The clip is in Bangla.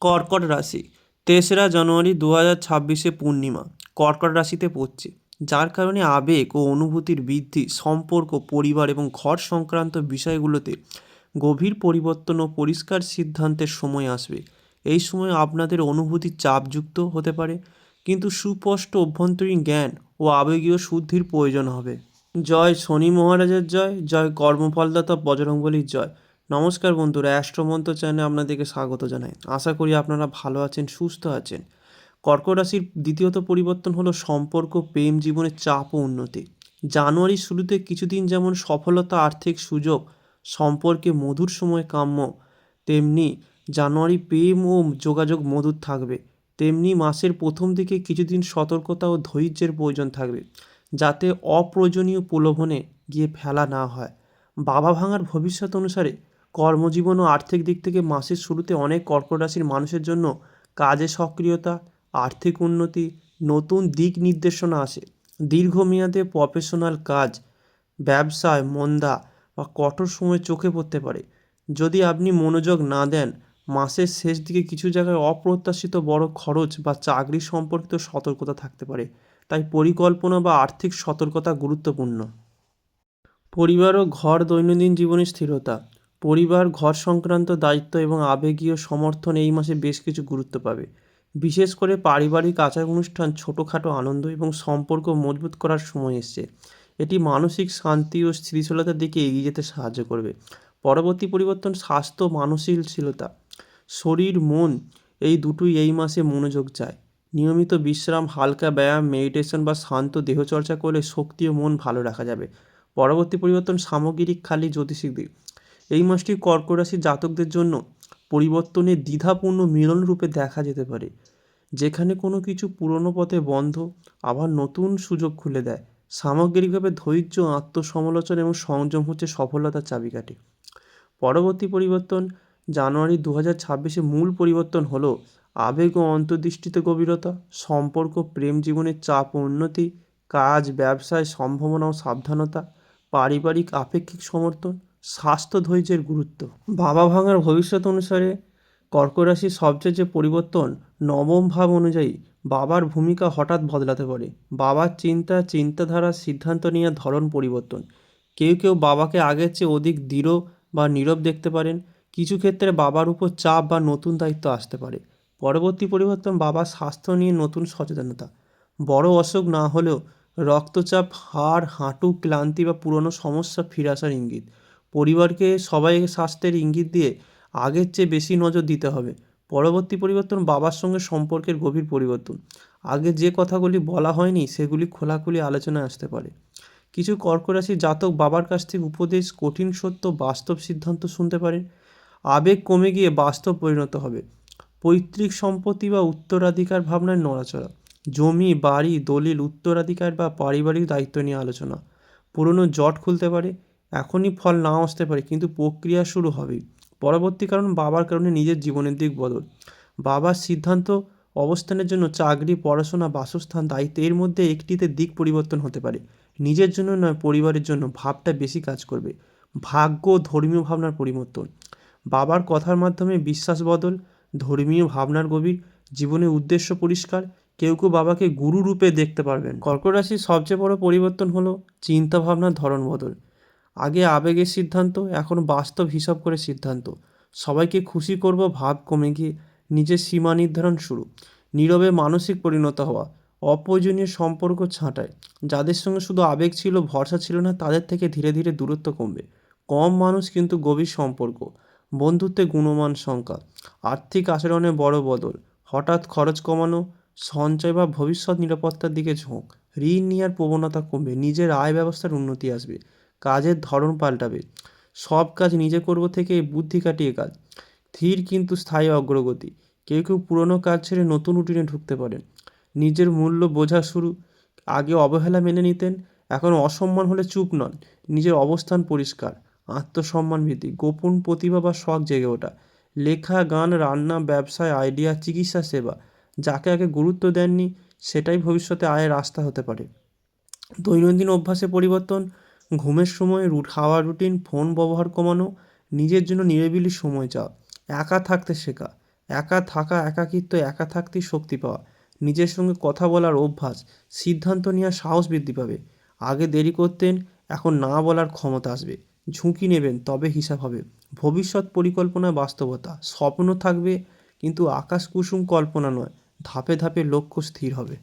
কর্কট রাশি ৩রা জানুয়ারি ২০২৬ পূর্ণিমা কর্কট রাশিতে পড়ছে, যার কারণে আবেগ ও অনুভূতির বৃদ্ধি, সম্পর্ক, পরিবার এবং ঘর সংক্রান্ত বিষয়গুলোতে গভীর পরিবর্তন ও পরিষ্কার সিদ্ধান্তের সময় আসবে। এই সময় আপনাদের অনুভূতি চাপযুক্ত হতে পারে, কিন্তু সুস্পষ্ট অভ্যন্তরীণ জ্ঞান ও আবেগীয় শুদ্ধির প্রয়োজন হবে। জয় শনি মহারাজের জয়, জয় কর্মফলদাতা বজরংবলীর জয়। নমস্কার বন্ধুরা, অ্যাস্ট্রোমন্ত্র চ্যানেলে আপনাদেরকে স্বাগত জানাই। আশা করি আপনারা ভালো আছেন, সুস্থ আছেন। কর্কট রাশির দ্বিতীয়ত পরিবর্তন হলো সম্পর্ক, প্রেম জীবনের চাপ ও উন্নতি। জানুয়ারির শুরুতে কিছুদিন যেমন সফলতা, আর্থিক সুযোগ, সম্পর্কে মধুর সময় কাম্য, তেমনি জানুয়ারি প্রেম ও যোগাযোগ মধুর থাকবে। তেমনি মাসের প্রথম দিকে কিছুদিন সতর্কতা ও ধৈর্যের প্রয়োজন থাকবে, যাতে অপ্রয়োজনীয় প্রলোভনে গিয়ে ফেলা না হয়। বাবা ভাঙার ভবিষ্যৎ অনুসারে কর্মজীবন ও আর্থিক দিক থেকে মাসের শুরুতে অনেক কর্কট রাশির মানুষের জন্য কাজে সক্রিয়তা, আর্থিক উন্নতি, নতুন দিক নির্দেশনা আসে। দীর্ঘমেয়াদে প্রফেশনাল কাজ, ব্যবসায় মন্দা বা কঠোর সময় চোখে পড়তে পারে। যদি আপনি মনোযোগ না দেন, মাসের শেষ দিকে কিছু জায়গায় অপ্রত্যাশিত বড় খরচ বা চাকরি সম্পর্কিত সতর্কতা থাকতে পারে। তাই পরিকল্পনা বা আর্থিক সতর্কতা গুরুত্বপূর্ণ। পরিবার ও ঘর দৈনন্দিন জীবনে স্থিরতা, পরিবার, ঘর সংক্রান্ত দায়িত্ব এবং আবেগীয় সমর্থন এই মাসে বেশ কিছু গুরুত্ব পাবে। বিশেষ করে পারিবারিক আচার অনুষ্ঠান, ছোটোখাটো আনন্দ এবং সম্পর্ক মজবুত করার সময় এসছে। এটি মানসিক শান্তি ও স্থিতিশীলতার দিকে এগিয়ে যেতে সাহায্য করবে। পরবর্তী পরিবর্তন স্বাস্থ্য, মানসিকশীলতা, শরীর মন এই দুটোই এই মাসে মনোযোগ চায়। নিয়মিত বিশ্রাম, হালকা ব্যায়াম, মেডিটেশন বা শান্ত দেহচর্চা করলে শক্তি ও মন ভালো রাখা যাবে। পরবর্তী পরিবর্তন সামগ্রিক খালি জ্যোতিষিক দিক। এই মাসটি কর্কট রাশির জাতকদের জন্য পরিবর্তনের দ্বিধাপূর্ণ মিলন রূপে দেখা যেতে পারে, যেখানে কোনো কিছু পুরনো পথে বন্ধ আবার নতুন সুযোগ খুলে দেয়। সামগ্রিকভাবে ধৈর্য, আত্মসমালোচনা এবং সংযম হচ্ছে সফলতার চাবিকাঠি। পরবর্তী পরিবর্তন জানুয়ারি ২০২৬ মূল পরিবর্তন হলো আবেগ ও অন্তর্দৃষ্টিতে গভীরতা, সম্পর্ক, প্রেম জীবনের চাপ ও উন্নতি, কাজ, ব্যবসায় সম্ভাবনা ও সাবধানতা, পারিবারিক আপেক্ষিক সমর্থন, স্বাস্থ্য, ধৈর্যের গুরুত্ব। বাবা ভাঙার ভবিষ্যৎ অনুসারে কর্কট রাশির সবচেয়ে যে পরিবর্তন, নবম ভাব অনুযায়ী বাবার ভূমিকা হঠাৎ বদলাতে পারে। বাবার চিন্তা, চিন্তাধারা, সিদ্ধান্ত নেওয়ার ধরন পরিবর্তন। কেউ কেউ বাবাকে আগের চেয়ে অধিক দৃঢ় বা নীরব দেখতে পারেন। কিছু ক্ষেত্রে বাবার উপর চাপ বা নতুন দায়িত্ব আসতে পারে। পরবর্তী পরিবর্তন বাবার স্বাস্থ্য নিয়ে নতুন সচেতনতা। বড় অসুখ না হলেও রক্তচাপ, হাড়, হাঁটু, ক্লান্তি বা পুরনো সমস্যা ফিরে আসার ইঙ্গিত। পরিবারকে সবাই স্বাস্থ্যের ইঙ্গিত দিয়ে আগের চেয়ে বেশি নজর দিতে হবে। পরবর্তী পরিবর্তন বাবার সঙ্গে সম্পর্কের গভীর পরিবর্তন। আগে যে কথাগুলি বলা হয়নি সেগুলি খোলাখুলি আলোচনায় আসতে পারে। কিছু কর্কট রাশির জাতক বাবার কাছ থেকে উপদেশ, কঠিন সত্য, বাস্তব সিদ্ধান্ত শুনতে পারেন। আবেগ কমে গিয়ে বাস্তব পরিণত হবে। পৈতৃক সম্পত্তি বা উত্তরাধিকার ভাবনায় নড়াচড়া। জমি, বাড়ি, দলিল, উত্তরাধিকার বা পারিবারিক দায়িত্ব নিয়ে আলোচনা। পুরনো জট খুলতে পারে। এখনই ফল নাও আসতে পারে, কিন্তু প্রক্রিয়া শুরু হবেই। পরবর্তী কারণ বাবার কারণে নিজের জীবনের দিক বদল। বাবার সিদ্ধান্ত, অবস্থানের জন্য চাকরি, পড়াশোনা, বাসস্থান, দায়িত্ব এর মধ্যে একটিতে দিক পরিবর্তন হতে পারে। নিজের জন্য নয়, পরিবারের জন্য ভাবটা বেশি কাজ করবে। ভাগ্য, ধর্মীয় ভাবনার পরিবর্তন। বাবার কথার মাধ্যমে বিশ্বাস বদল, ধর্মীয় ভাবনার গভীর, জীবনের উদ্দেশ্য পরিষ্কার। কেউ কেউ বাবাকে গুরু রূপে দেখতে পারবেন। কর্কট রাশির সবচেয়ে বড় পরিবর্তন হলো চিন্তা ভাবনার ধরন বদল। আগে আবেগের সিদ্ধান্ত, এখন বাস্তব হিসাব করে সিদ্ধান্ত। সবাইকে খুশি করব ভাব কমে গিয়ে নিজের সীমা নির্ধারণ শুরু। নীরবে মানসিক পরিণত হওয়া, অপ্রয়োজনীয় সম্পর্ক ছাঁটাই। যাদের সঙ্গে শুধু আবেগ ছিল, ভরসা ছিল না, তাদের থেকে ধীরে ধীরে দূরত্ব কমবে। কম মানুষ কিন্তু গভীর সম্পর্ক। বন্ধুত্বে গুণমান সংখ্যা। আর্থিক আচরণে বড় বদল। হঠাৎ খরচ কমানো, সঞ্চয় বা ভবিষ্যৎ নিরাপত্তার দিকে ঝোঁক। ঋণ নেওয়ার প্রবণতা কমবে, নিজের আয় ব্যবস্থার উন্নতি আসবে। কাজের ধরন পাল্টাবে। সব কাজ নিজে করব থেকে বুদ্ধি কাটিয়ে কাজ। ধীর কিন্তু স্থায়ী অগ্রগতি। কেউ কেউ পুরনো কাজ ছেড়ে নতুন রুটিনে ঢুকতে পারেন। নিজের মূল্য বোঝা শুরু। আগে অবহেলা মেনে নিতেন, এখন অসম্মান হলে চুপ নন। নিজের অবস্থান পরিষ্কার। আত্মসম্মান বৃদ্ধি। গোপন প্রতিভা বা শখ জেগে ওঠা। লেখা, গান, রান্না, ব্যবসায় আইডিয়া, চিকিৎসা সেবা। যাকে আগে গুরুত্ব দেননি সেটাই ভবিষ্যতে আয়ের রাস্তা হতে পারে। দৈনন্দিন অভ্যাসে পরিবর্তন। ঘুমের সময় খাওয়ার রুটিন, ফোন ব্যবহার কমানো, নিজের জন্য নিরিবিলি সময় চাওয়া, একা থাকতে শেখা। একা থাকা, একাকিত্ব, একা থাকতেই শক্তি পাওয়া, নিজের সঙ্গে কথা বলার অভ্যাস, সিদ্ধান্ত নেওয়ার সাহস বৃদ্ধি পাবে। আগে দেরি করতেন, এখন না বলার ক্ষমতা আসবে। ঝুঁকি নেবেন, তবে হিসাব হবে। ভবিষ্যৎ পরিকল্পনা, বাস্তবতা, স্বপ্ন থাকবে কিন্তু আকাশ কুসুম কল্পনা নয়। ধাপে ধাপে লক্ষ্য স্থির হবে।